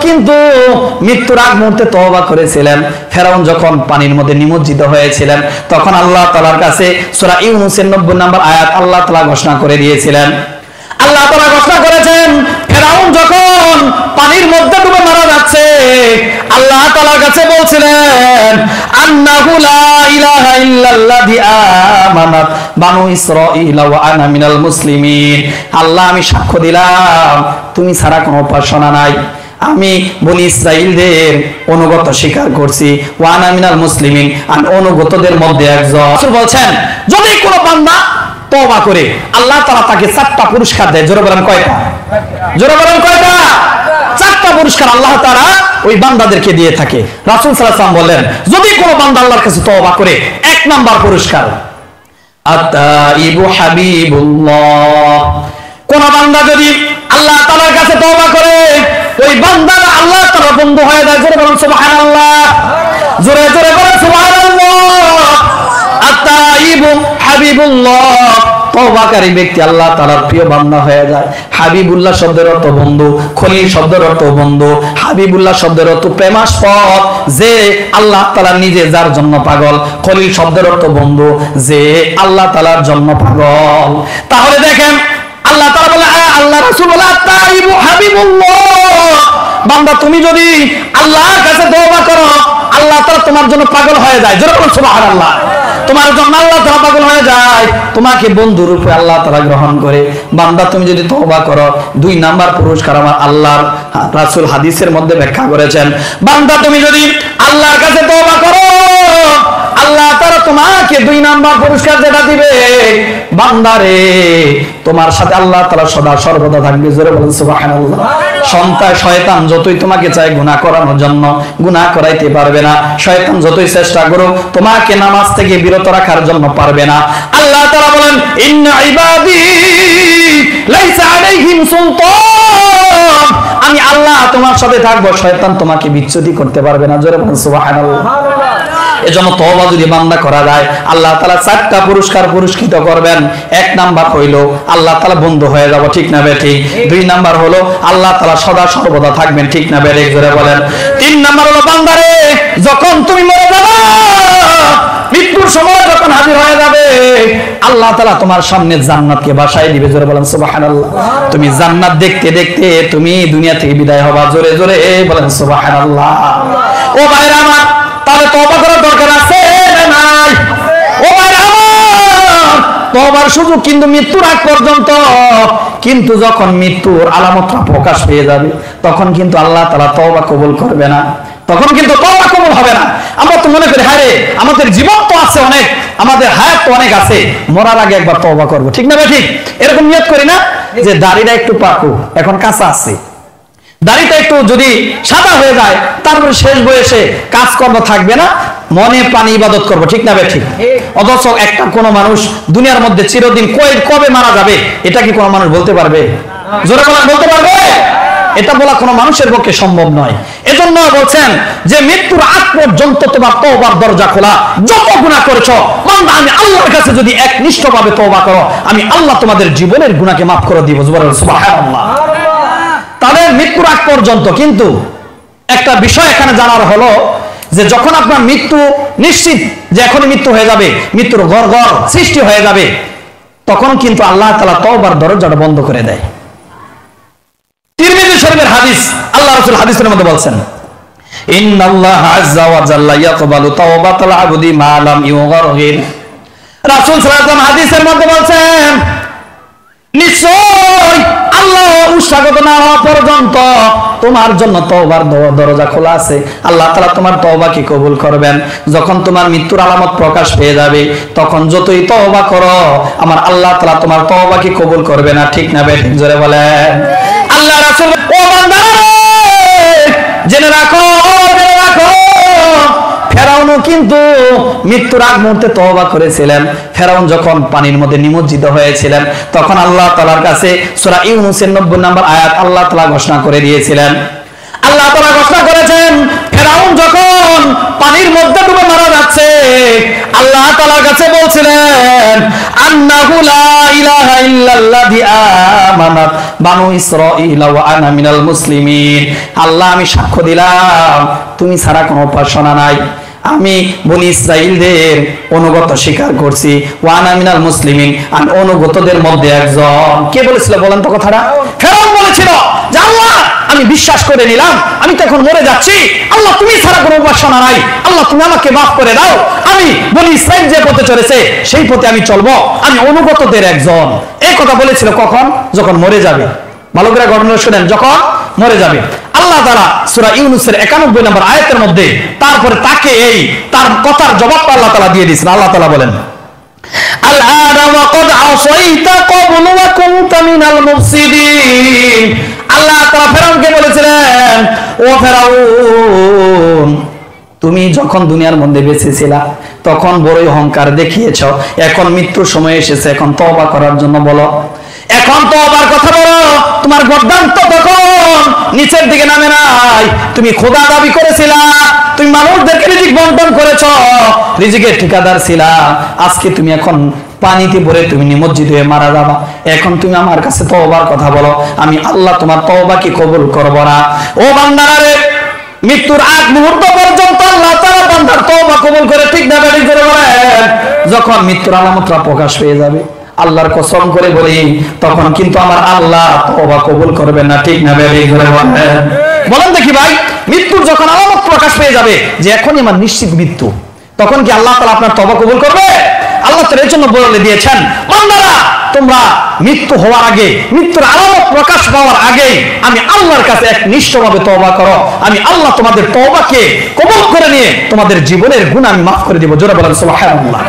কিন্তু মৃত্যুর আগ মুহূর্তে তওবা করেছিলেন। ফেরাউন যখন পানির মধ্যে নিমজ্জিত হয়েছিলেন তখন আল্লাহ তাআলার কাছে সূরা ইউনূসের 90 নম্বর আয়াত আল্লাহ তাআলা ঘোষণা করে দিয়েছিলেন। আল্লাহ তাআলা ঘোষণা করেছেন ফেরাউন যখন পানির মধ্যে ডুবে মারা যাচ্ছে আল্লাহ তাআলার কাছে বলছিলেন আন্নাহু লা ইলাহা ইল্লাল্লাযী আমানাত বানু ইসরাঈল ওয়া আনা মিনাল মুসলিমিন। আল্লাহ আমি সাক্ষ্য দিলাম তুমি ছাড়া কোনো উপাসনা নাই, আমি বনি ইসরাঈলদের অনুগত স্বীকার করছি, ওয়া আনা মিনাল মুসলিমিন আমি অনুগতদের মধ্যে একজন। রাসূল বলছেন যদি কোনো বান্দা তওবা করে আল্লাহ তাআলা তাকে 4টা পুরস্কার দেয়। জোরে বলেন কয়টা? জোরে বলেন কয়টা? 4টা পুরস্কার আল্লাহ তাআলা ওই বান্দাদেরকে দিয়ে থাকে। রাসূল সাল্লাল্লাহু আলাইহি ওয়াসাল্লাম বলেন যদি কোনো বান্দা আল্লাহর কাছে তওবা করে 1 নাম্বার পুরস্কার আত-তাইবু হাবিবুল্লাহ। কোন বান্দা যদি আল্লাহ তাআলার কাছে তওবা করে ওই বান্দাটা আল্লাহ তাআলার বন্ধু হয়ে যায়। জোরে বলেন সুবহানাল্লাহ, জোরে জোরে বলেন সুবহানাল্লাহ। আত-তাইবু হাবিবুল্লাহ, তওবাকারী ব্যক্তি আল্লাহ তাআলার প্রিয় বান্দা হয়ে যায়। হাবিবুল্লাহ শব্দের অর্থ বন্ধু, খলিল শব্দের অর্থ বন্ধু, হাবিবুল্লাহ শব্দের অর্থ প্রেমাস্পদ, যে আল্লাহ তাআলা নিজে যার জন্য পাগল। খলিল শব্দের অর্থ বন্ধু, যে আল্লাহ তাআলার জন্য পাগল। তাহলে দেখেন আল্লাহ তাআলা বলে আল্লাহ রাসূল বলে আত-তাইবু হাবিবুল্লাহ, বান্দা তুমি যদি আল্লাহর কাছে তওবা করো আল্লাহ তাআলা তোমার জন্য পাগল হয়ে যায়। জোরে বলুন সুবহানাল্লাহ। তোমার জন্য আল্লাহ তাআলা পাগল হয়ে যায়, তোমাকে বন্ধু রূপে আল্লাহ তাআলা গ্রহণ করে। বান্দা তুমি যদি তওবা করো 2 নাম্বার পুরস্কার আমার আল্লাহর রাসূল হাদিসের মধ্যে ব্যাখ্যা করেছেন। বান্দা তুমি যদি আল্লাহর কাছে তওবা করো আল্লাহ তাআলা তোমাকে 2 নাম্বার পুরস্কার যেটা দিবে, বান্দারে তোমার সাথে আল্লাহ তাআলা সদা সর্বদা থাকবে। জোরে বলেন সুবহানাল্লাহ। শয়তান যতই তোমাকে চায় গুনাহ করানোর জন্য গুনাহ করাইতে পারবে না। শয়তান যতই চেষ্টা করুক তোমাকে নামাজ থেকে বিরত রাখার জন্য পারবে না। আল্লাহ তাআলা বলেন ইন্না ইবাদি লাইসা আলাইহিম সুলতান, আমি আল্লাহ তোমার সাথে থাকবো, শয়তান তোমাকে বিচ্যুতি করতে পারবে না। জোরে বলেন সুবহানাল্লাহ। এজন্য তওবা যদি বান্দা করা যায় আল্লাহ তাআলা 4টা পুরস্কার পুরস্কৃত করবেন। 1 নাম্বার হইলো আল্লাহ তাআলা বন্ধু হয়ে যাব, ঠিক না বেঠিক? 2 নাম্বার হলো আল্লাহ তাআলা সদা সর্বদা থাকবেন, ঠিক না বেঠিক? জোরে বলেন। 3 নাম্বার হলো বান্দারে যখন তুমি মরে যাবে মৃত্যুর সময় যখন হাজির হয়ে যাবে আল্লাহ তাআলা তোমার সামনে জান্নাতকে বাসায় দিবে। জোরে বলেন সুবহানাল্লাহ। তুমি জান্নাত দেখতে দেখতে তুমি দুনিয়া থেকে বিদায় হবা। জোরে জোরে বলেন সুবহানাল্লাহ। ও ভাইরা আমার তাহলে তওবা করার দরকার আছে না নাই? ও ভাইরা আমার তওবার সুযোগ কিন্তু মৃত্যুর আগ পর্যন্ত, কিন্তু যখন মৃত্যুর আলামতটা প্রকাশ পেয়ে যাবে তখন কিন্তু আল্লাহ তাআলা তওবা কবুল করবে না, তখন কিন্তু তওবা কবুল হবে না। আমরা তো মনে করি হায় রে আমাদের জীবন তো আছে অনেক, আমাদের হায়াত তো অনেক আছে, মরার আগে একবার তওবা করব, ঠিক না ঠিক? এরকম নিয়ত করি না যে দাড়িটা একটু পাকো, এখন কাঁচা আছে, দাড়িটা একটু যদি সাদা হয়ে যায় তারপরে শেষ বয়সে কাজকর্ম থাকবে না, মনে প্রাণে ইবাদত করব, ঠিক না ঠিক? অথচ একটা কোন মানুষ দুনিয়ার মধ্যে চিরদিন কবে মারা যাবে এটা কি কোনো মানুষ বলতে পারবে? জোরে বলতে পারবে? এটা বলা কোনো মানুষের পক্ষে সম্ভব নয়। এজন্য বলছেন যে মৃত্যুর আগ পর্যন্ত তোমার তওবার দরজা খোলা। যত গুনাহ করেছো বান্দা আমি আল্লাহর কাছে যদি একনিষ্ঠভাবে তওবা করো আমি আল্লাহ তোমাদের জীবনের গুনাহকে মাফ করে দিব। সুবহানাল্লাহ। তাহলে মৃত্যুর আগ পর্যন্ত কিন্তু একটা বিষয় এখানে জানার হলো যে যখন আপনার মৃত্যু নিশ্চিত যে এখনই মৃত্যু হয়ে যাবে, মৃত্যুর ঘর সৃষ্টি হয়ে যাবে, তখন কিন্তু আল্লাহ তাআলা তওবার দরজাটা বন্ধ করে দেয়। তিরমিজি শরীফের হাদিস, আল্লাহ রাসূল হাদিসের মধ্যে বলছেন ইন্নাল্লাহা আযজা ওয়া জাল্লা ইয়াকবালু তাওবাতাল আবদি মা লাম ইউগরগির। রাসূল সাল্লাল্লাহু আলাইহি ওয়াসাল্লাম হাদিসের মধ্যে বলছেন নিশ্চয় আল্লাহ উৎসাহিত না হওয়া পর্যন্ত তোমার জন্য তওবার দরজা খোলা আছে। আল্লাহ তাআলা তোমার তওবাকে কবুল করবেন। যখন তোমার মৃত্যুর আলামত প্রকাশ পেয়ে যাবে তখন যতই তওবা করো আমার আল্লাহ তাআলা তোমার তওবাকে কবুল করবে না, ঠিক না বেঠিক? জোরে বলেন। আল্লাহ রাসূল ও বান্দা জেনে রাখো ফেরাউনও কিন্তু মৃত্যুর আগ মুহূর্তে তওবা করেছিলেন। ফেরাউন যখন পানির মধ্যে নিমজ্জিত হয়েছিলেন তখন আল্লাহ তাআলার কাছে সূরা ইউনূসের 90 নম্বর আয়াত আল্লাহ তাআলা ঘোষণা করে দিয়েছিলেন। আল্লাহ তাআলা ঘোষণা করেছেন ফেরাউন যখন পানির মধ্যে ডুবে মারা যাচ্ছে আল্লাহ তাআলার কাছে বলছিলেন আন্নাহু লা ইলাহা ইল্লাল্লাযী আমানাত বানু ইসরাঈল ওয়া আনা মিনাল মুসলিমিন। আল্লাহ আমি সাক্ষ্য দিলাম তুমি ছাড়া কোনো উপাসনা নাই, আমি বনি ইসরাইলদের অনুগত স্বীকার করছি। ওয়া আনা মিনাল মুসলিমিন, আমি অনুগতদের মধ্যে একজন। কে বলেছিল বলেন তো কথাটা? ফেরাউন বলেছিল যে আল্লাহ আমি বিশ্বাস করে নিলাম, আমি তো এখন মরে যাচ্ছি, আল্লাহ তুমি ছাড়া কোনো উপাসনা নাই, আল্লাহ তুমি আমাকে মাফ করে দাও, আমি বনি ইসরাইল যে পথে চলেছে সেই পথে আমি চলবো, আমি অনুগতদের একজন। এই কথা বলেছিল কখন? যখন মরে যাবে। ভালো করে ঘটনা শুনেন, যখন মরে যাবে। আল্লাহ তাআলা সূরা ইউনূসের 91 নম্বর আয়াতের মধ্যে তারপরে তাকে এই তার কথার জবাবটা আল্লাহ তাআলা দিয়ে দিয়েছেন। আল্লাহ তাআলা বলেন, আল-আনা ওয়া ক্বাদ আসাইতা ক্বাবলু ওয়া কুনতা মিনাল মুফসিদিন। আল্লাহ তাআলা ফেরাউনকে বলেছিলেন, ও ফেরাউন তুমি যখন দুনিয়ার মধ্যে বেঁচে ছিলা তখন বড়ই অহংকার দেখিয়েছ, এখন মৃত্যুর সময় এসেছে, এখন তওবা করার জন্য বলো, এখন তওবার কথা বলো। তোমার গর্দান তো তখন নিচের দিকে নামে নাই, তুমি খোদা দাবি করেছিলা, তুমি মানুষদেরকে রিজিক বন্টন করেছো, রিজিকের ঠিকাদার ছিলা, আজকে তুমি এখন পানিতে পড়ে তুমি নিমজ্জিত হয়ে মারা যাবা, এখন তুমি আমার কাছে তওবার কথা বলো, আমি আল্লাহ তোমার তওবাকে কবুল করব না। ও বান্দারা রে, মৃত্যুর আগ মুহূর্ত পর্যন্ত আল্লাহ তাআলা বান্দার তওবা কবুল করে, ঠিক না বেঠিক করে বলেন? যখন মৃত্যুর আলামতটা প্রকাশ পেয়ে যাবে, আল্লাহর কসম করে বলি, তখন কিন্তু আমার আল্লাহ তওবা কবুল করবেন না, ঠিক না বেঠিক করে বলেন? বলেন দেখি ভাই, মৃত্যুর যখন আলামত প্রকাশ পেয়ে যাবে যে এখনই আমার নিশ্চিত মৃত্যু, তখন কি আল্লাহ তাআলা আপনার তওবা কবুল করবে? আল্লাহ তাআলা এর জন্য বলে দিয়েছেন, বান্দারা তোমরা মৃত্যু হওয়ার আগে, মৃত্যুর আলামত প্রকাশ পাওয়ার আগে আমি আল্লাহর কাছে একনিষ্ঠভাবে তওবা করো, আমি আল্লাহ তোমাদের তওবাকে কবুল করে নিয়ে তোমাদের জীবনের গুনাহ আমি মাফ করে দিব। জোরে বলেন সুবহানাল্লাহ।